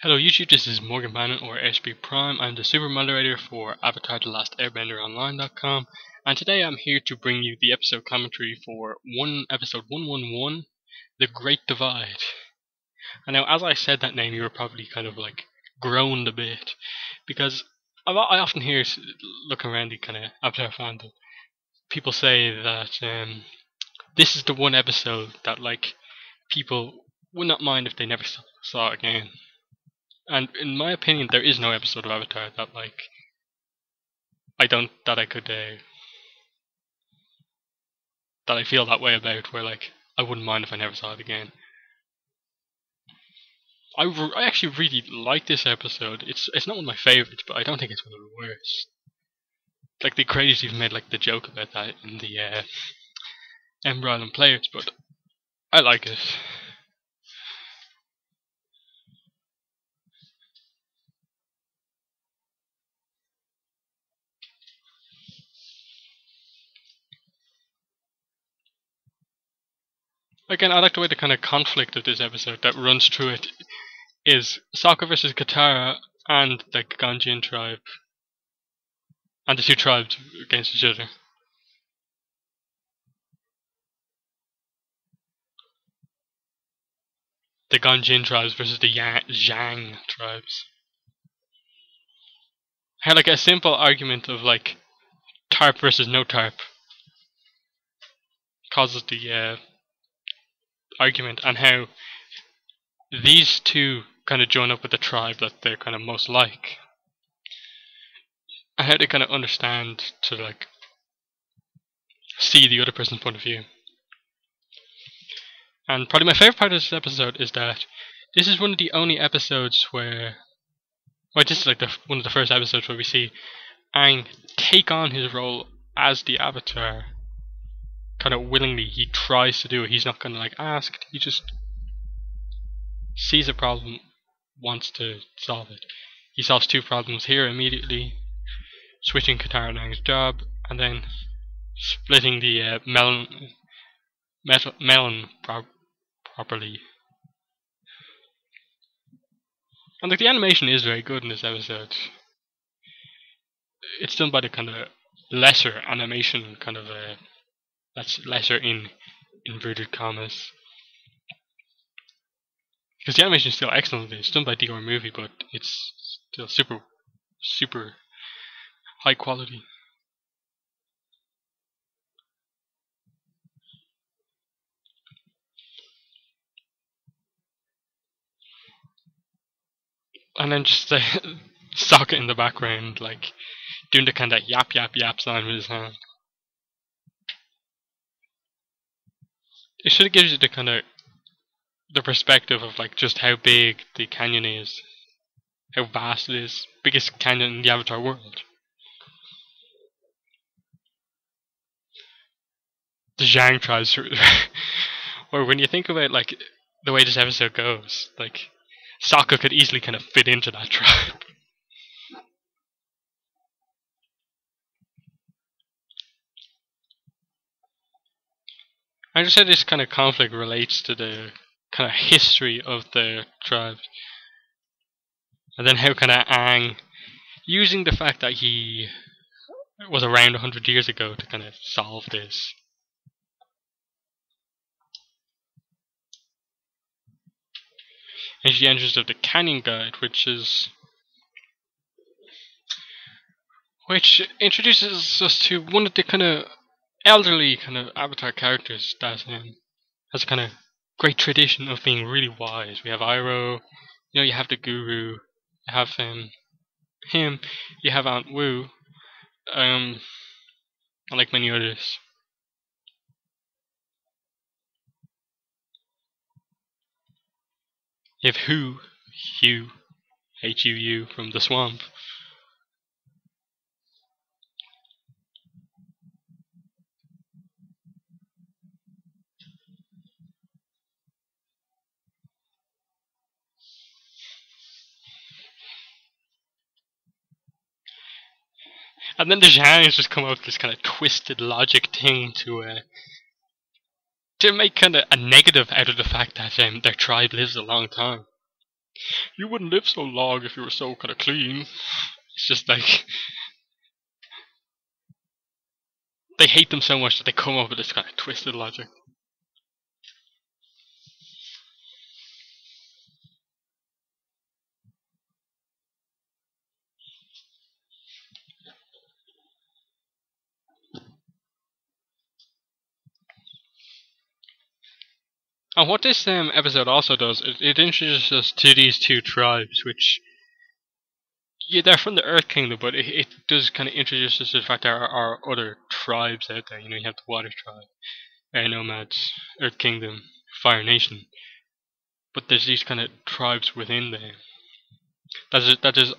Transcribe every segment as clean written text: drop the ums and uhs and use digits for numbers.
Hello YouTube, this is Morgan Bannon or SB Prime. I'm the super moderator for Avatar The Last Airbender Online.com, and today I'm here to bring you the episode commentary for episode 111, The Great Divide. And now, as I said that name, you were probably kind of like groaned a bit, because I often hear, looking around the kind of Avatar fandom, people say that this is the one episode that like people would not mind if they never saw it again. And in my opinion, there is no episode of Avatar that I feel that way about, where like I wouldn't mind if I never saw it again. I actually really like this episode. It's not one of my favorites, but I don't think it's one of the worst. Like the creators even made like the joke about that in the Ember Island Players, but I like it. Again, I like the way the kind of conflict of this episode that runs through it is Sokka versus Katara and the Ganjin tribe, and the two tribes against each other. The Ganjin tribes versus the Zhang tribes. Had like a simple argument of like tarp versus no tarp causes the argument, and how these two kind of join up with the tribe that they're kind of most like, and how they kind of understand to like see the other person's point of view. And probably my favorite part of this episode is that this is one of the only episodes where, well, this is like one of the first episodes where we see Aang take on his role as the Avatar. Kind of willingly, he tries to do it. He's not kind of like asked. He just sees a problem, wants to solve it. He solves two problems here immediately, switching Katara and Aang's job, and then splitting the melon properly. And like the animation is very good in this episode. It's done by the kind of lesser animation kind of that's lesser in inverted commas, because the animation is still excellent. It's done by Dior Movie, but it's still super high quality. And then just Sokka in the background, like doing the kind of yap yap yap sign with his hand. It should have given you the kind of the perspective of like just how big the canyon is, how vast it is, biggest canyon in the Avatar world. The Zhang tribes, or when you think about like the way this episode goes, like Sokka could easily kind of fit into that tribe. I just said this kind of conflict relates to the kind of history of the tribes, and then how kind of Aang, using the fact that he was around 100 years ago to kind of solve this. And she enters of the Canyon Guide, which introduces us to one of the kind of elderly kind of Avatar characters that has a kind of great tradition of being really wise. We have Iroh, you have the Guru, you have him, you have Aunt Wu, and like many others. You have Hugh, H-U-U, from the swamp. And then the Zhangs just come up with this kind of twisted logic thing to make kind of a negative out of the fact that their tribe lives a long time. You wouldn't live so long if you were so kind of clean. It's just like they hate them so much that they come up with this kind of twisted logic. And what this episode also does, it introduces us to these two tribes, which, yeah, they're from the Earth Kingdom, but it does kind of introduce us to the fact there are other tribes out there. You know, you have the Water Tribe, Air Nomads, Earth Kingdom, Fire Nation, but there's these kind of tribes within there. That is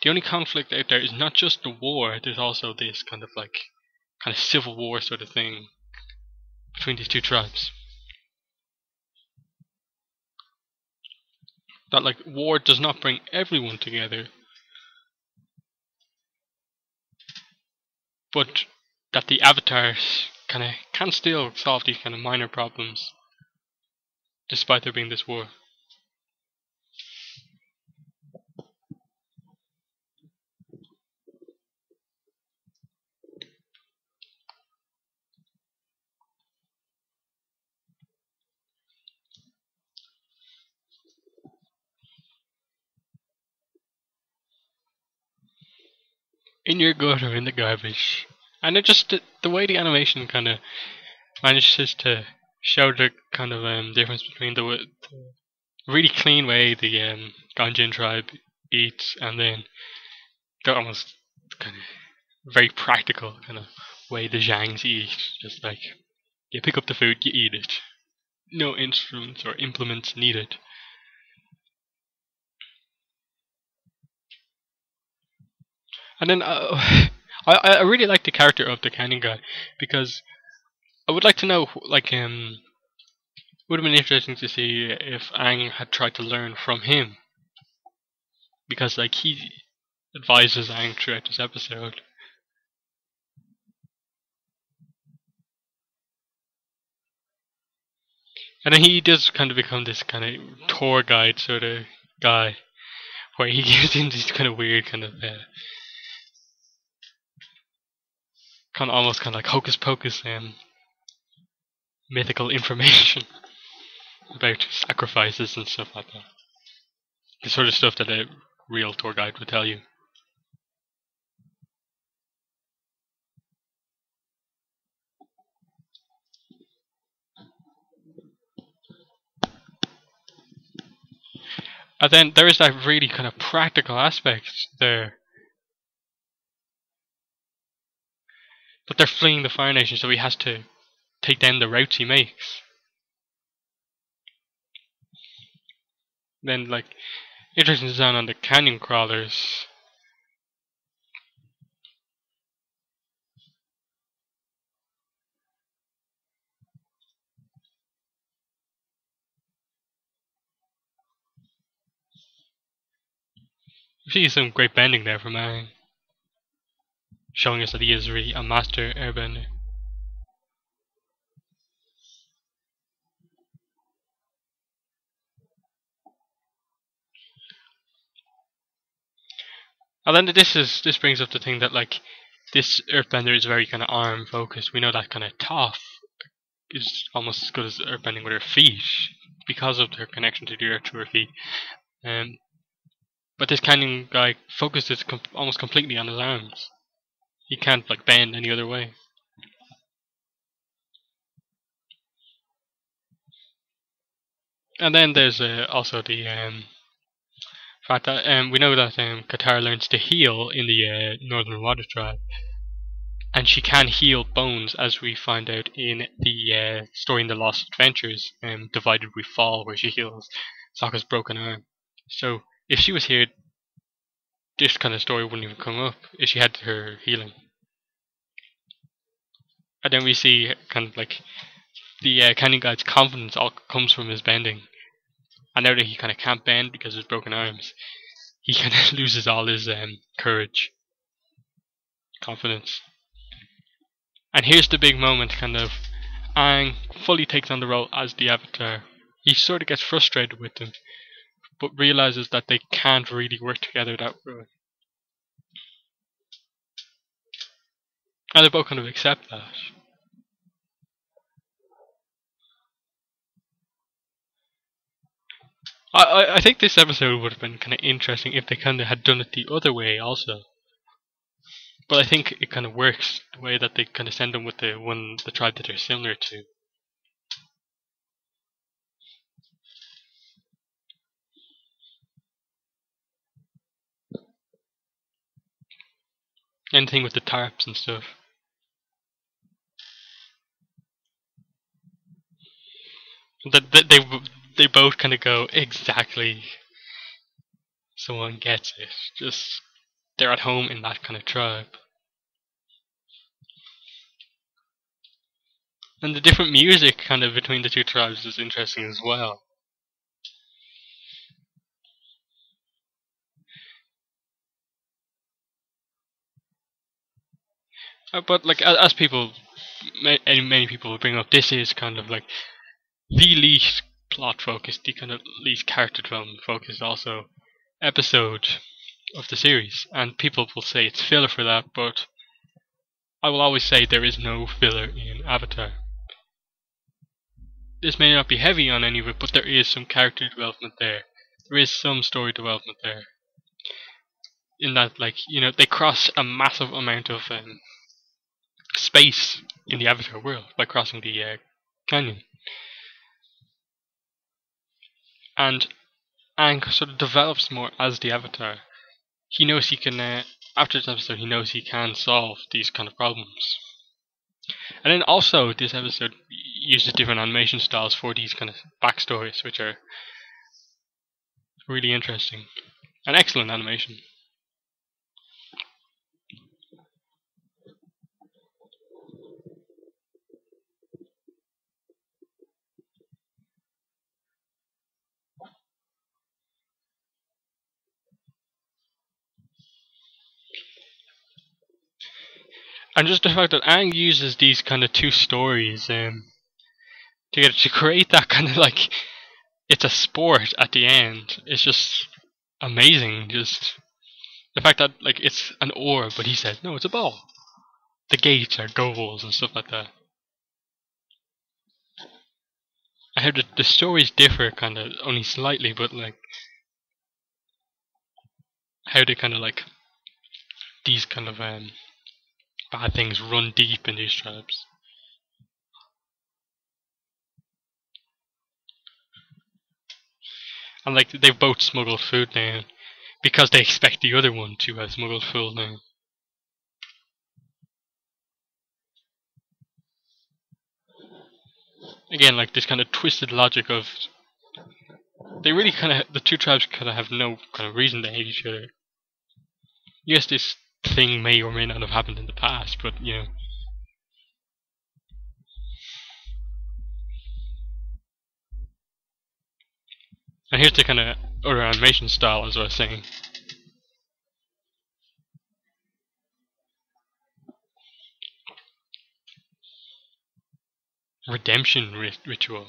the only conflict out there is not just the war. There's also this kind of civil war sort of thing between these two tribes. That like war does not bring everyone together, but that the avatars can still solve these kind of minor problems, despite there being this war. In your gut or in the garbage. And it just the way the animation kind of manages to show the kind of difference between the really clean way the Ganjin tribe eats, and then the almost kind of very practical kind of way the Zhangs eat. Just like you pick up the food, you eat it. No instruments or implements needed. And then I really like the character of the canyon guy, because I would like to know, would have been interesting to see if Aang had tried to learn from him, because like he advises Aang throughout this episode. And then he does kind of become this kind of tour guide sort of guy, where he gives him these kind of weird almost kind of like hocus pocus mythical information about sacrifices and stuff like that. The sort of stuff that a real tour guide would tell you. And then there is that really kind of practical aspect there. But they're fleeing the Fire Nation, so he has to take down the routes he makes. Then, like, interesting design on the canyon crawlers. You see some great bending there from Aang, showing us that he is really a master airbender. And then this brings up the thing that like this earthbender is very kind of arm focused. We know that kind of Toph is almost as good as earthbending with her feet because of her connection to the earth through her feet. But this canyon guy focuses almost completely on his arms. He can't like bend any other way. And then there's also the fact that we know that Katara learns to heal in the Northern Water Tribe, and she can heal bones, as we find out in the story in the Lost Adventures, Divided We Fall, where she heals Sokka's broken arm. So if she was here, this kind of story wouldn't even come up if she had her healing. And then we see kind of like the canyon guy's confidence all comes from his bending. And now that he kind of can't bend because of his broken arms, he kind of loses all his courage, confidence. And here's the big moment, kind of Aang fully takes on the role as the Avatar. He sort of gets frustrated with him, but realizes that they can't really work together that way. And they both kind of accept that. I think this episode would have been kind of interesting if they kind of had done it the other way also. But I think it kind of works the way that they kind of send them with the tribe that they're similar to. Anything with the tarps and stuff. They both kind of go exactly. Someone gets it. Just they're at home in that kind of tribe. And the different music kind of between the two tribes is interesting as well. But like as people, many people will bring up, this is kind of like the least plot focused, the kind of least character development focused also episode of the series, and people will say it's filler for that, but I will always say there is no filler in Avatar. This may not be heavy on any of it, but there is some character development there. There is some story development there. In that, like, they cross a massive amount of space in the Avatar world by crossing the canyon. And Aang sort of develops more as the Avatar. He knows he can, after this episode, he knows he can solve these kind of problems. And then also, this episode uses different animation styles for these kind of backstories, which are really interesting. And excellent animation. And just the fact that Aang uses these kind of two stories to create that kind of like it's a sport at the end. It's just amazing. Just the fact that like it's an orb, but he says no, it's a ball. The gates are goals and stuff like that. I heard that the stories differ kind of only slightly, but like how they kind of like these kind of bad things run deep in these tribes. And like they've both smuggled food now because they expect the other one to have smuggled food now. Again, like this kind of twisted logic of they really kind of the two tribes kind of have no kind of reason to hate each other. Yes, this thing may or may not have happened in the past, but And here's the kind of other animation style, as I was saying. Redemption ritual.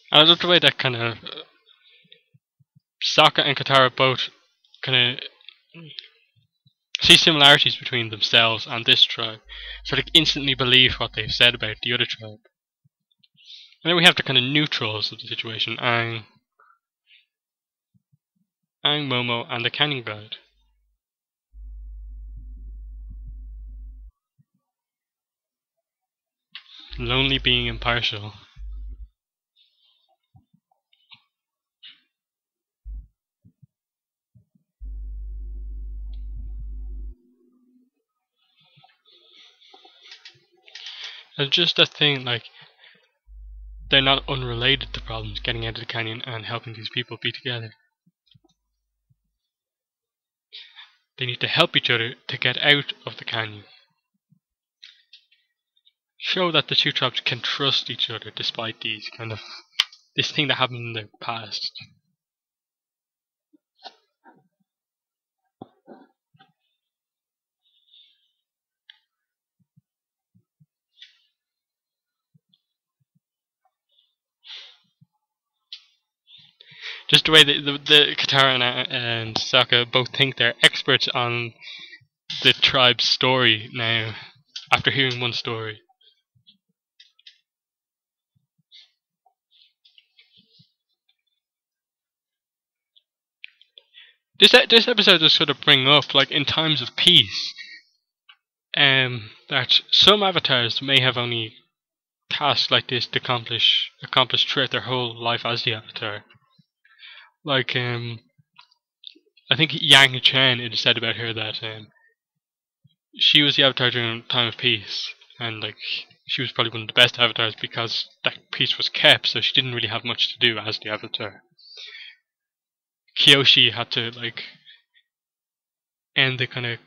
And I love the way that kind of Sokka and Katara both kind of see similarities between themselves and this tribe, so they instantly believe what they've said about the other tribe. And then we have the kind of neutrals of the situation, Aang, Momo, and the Canyon Guide. Lonely being impartial. And just that thing, like, they're not unrelated to problems getting out of the canyon and helping these people be together. They need to help each other to get out of the canyon. Show that the two tribes can trust each other despite this thing that happened in the past. Just the way the Katara and Sokka both think they're experts on the tribe's story now, after hearing one story. This episode does sort of bring up, like, in times of peace, that some avatars may have only tasks like this to accomplish throughout their whole life as the avatar. Like, I think Yang Chen, it is said about her that she was the avatar during a time of peace, and like she was probably one of the best avatars because that peace was kept, so she didn't really have much to do as the avatar. Kyoshi had to like end the kind of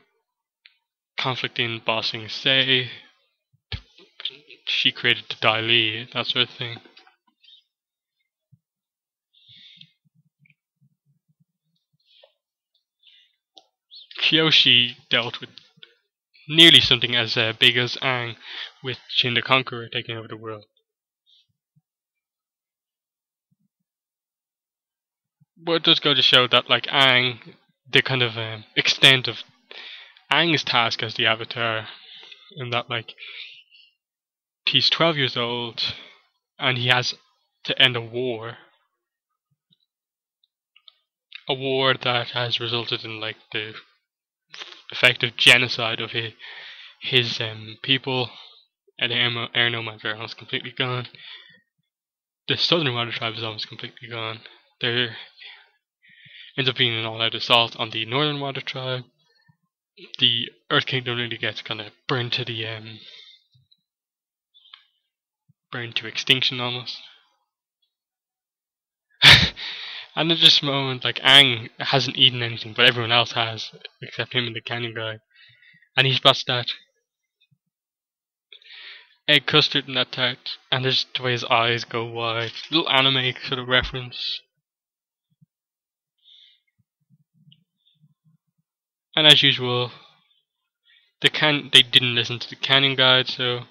conflict in bossing Sei. She created the Dai Li, that sort of thing. Kyoshi dealt with nearly something as big as Aang, with Jin the Conqueror taking over the world. But it does go to show that, like, Aang, the kind of extent of Aang's task as the Avatar, and that, like, he's 12 years old and he has to end a war that has resulted in, like, the effective genocide of his people, and the Air Nomads are almost completely gone. The Southern Water Tribe is almost completely gone. There ends up being an all-out assault on the Northern Water Tribe. The Earth Kingdom really gets kind of burned to burned to extinction almost. And at this moment, like, Aang hasn't eaten anything, but everyone else has, except him and the canyon guy. And he's brought that egg custard in that tart, and there's the way his eyes go wide. Little anime sort of reference. And as usual, they didn't listen to the canyon guide, so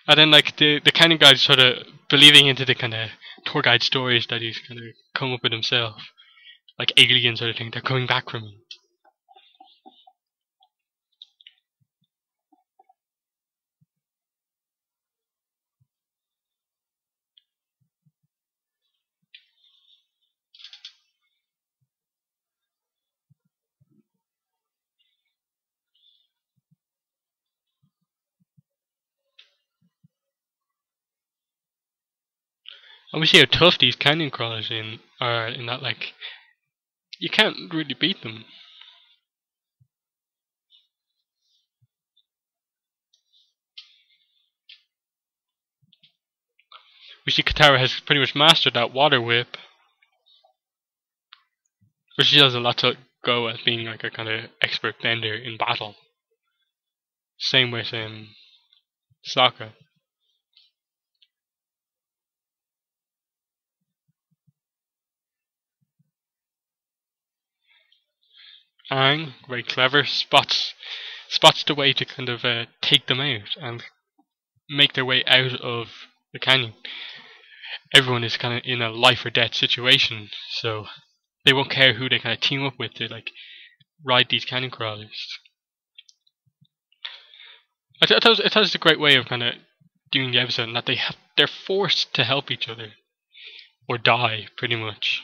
and then, like, the canyon guide sort of believing into the kind of tour guide stories that he's kind of come up with himself, like aliens sort of thing. They're coming back from him. And we see how tough these canyon crawlers are, in that, like, you can't really beat them. We see Katara has pretty much mastered that water whip, but she has a lot to go at being like a kind of expert bender in battle. Same with Sokka. Aang, very clever, spots the way to kind of take them out and make their way out of the canyon. Everyone is kind of in a life or death situation, so they won't care who they kind of team up with to, like, ride these canyon crawlers. I thought it was a great way of kind of doing the episode, and that they're forced to help each other or die, pretty much.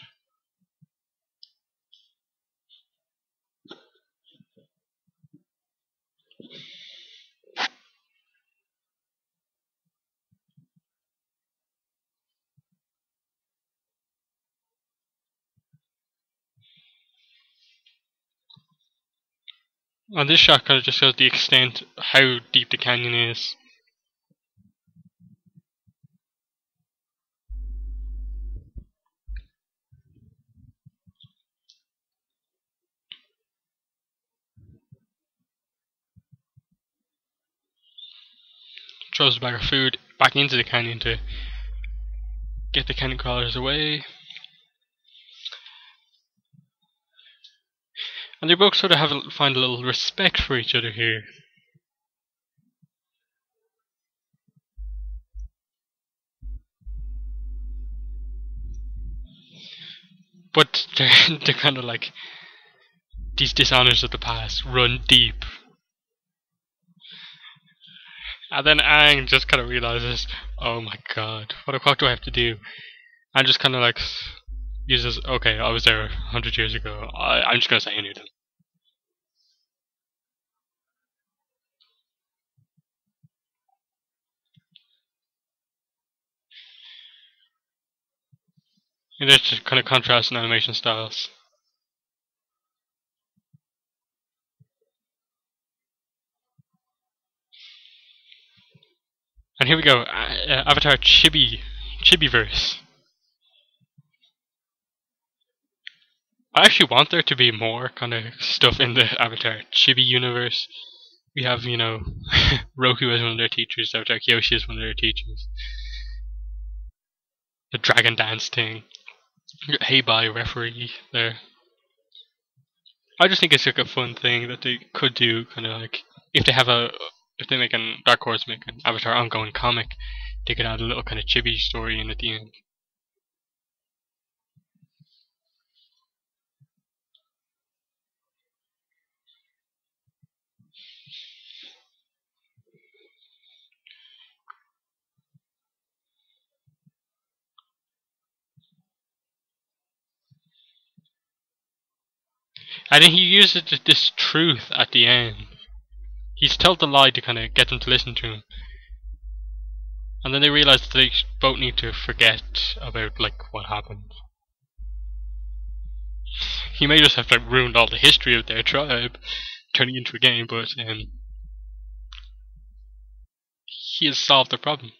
On this shot kind of just shows the extent, how deep the canyon is. Throws a bag of food back into the canyon to get the canyon crawlers away. And they both sort of find a little respect for each other here. But they're kind of like, these dishonors of the past run deep. And then Aang just kind of realizes, oh my god, what the fuck do I have to do? And just kind of like uses, okay, I was there 100 years ago, I'm just gonna say I knew them. And there's just kind of contrast in animation styles. And here we go, Avatar Chibiverse. I actually want there to be more kind of stuff in the Avatar Chibi universe. We have, you know, Roku as one of their teachers, Avatar Kyoshi as one of their teachers. The dragon dance thing. Hey bye referee there. I just think it's like a fun thing that they could do, kind of like if they make an Dark Horse make an Avatar ongoing comic, they could add a little kind of chibi story in at the end. And then he uses this truth at the end. He's told the lie to kind of get them to listen to him. And then they realize that they both need to forget about like what happened. He may just have like ruined all the history of their tribe, turning into a game, but he has solved the problem.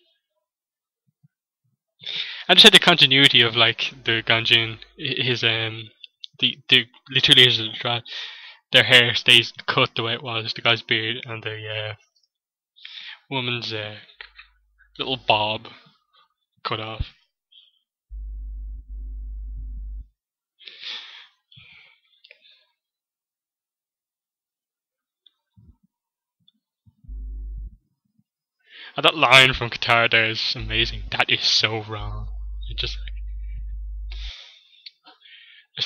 I just had the continuity of like the Ganjin, his the literally his tribe. Their hair stays cut the way it was, the guy's beard, and the woman's little bob cut off. And that line from Katara there is amazing. That is so wrong. It's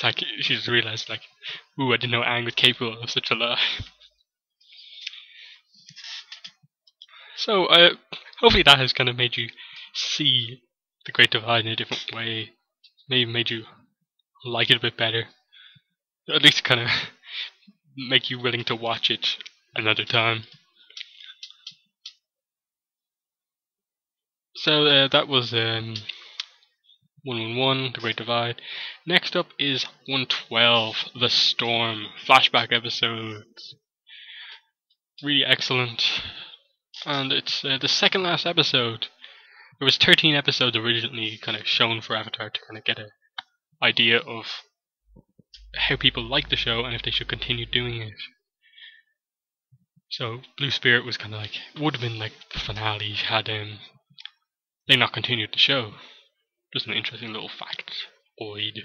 like she just realized, like, ooh, I didn't know Aang was capable of such a lie. So, hopefully that has kind of made you see the Great Divide in a different way. Maybe made you like it a bit better. At least kind of make you willing to watch it another time. So that was 111, The Great Divide. Next up is 112, The Storm, flashback episodes. Really excellent. And it's the second last episode. There was 13 episodes originally kind of shown for Avatar to kind of get an idea of how people like the show and if they should continue doing it. So Blue Spirit was kind of like, would have been like the finale had they not continued the show. Just an interesting little fact. Oid.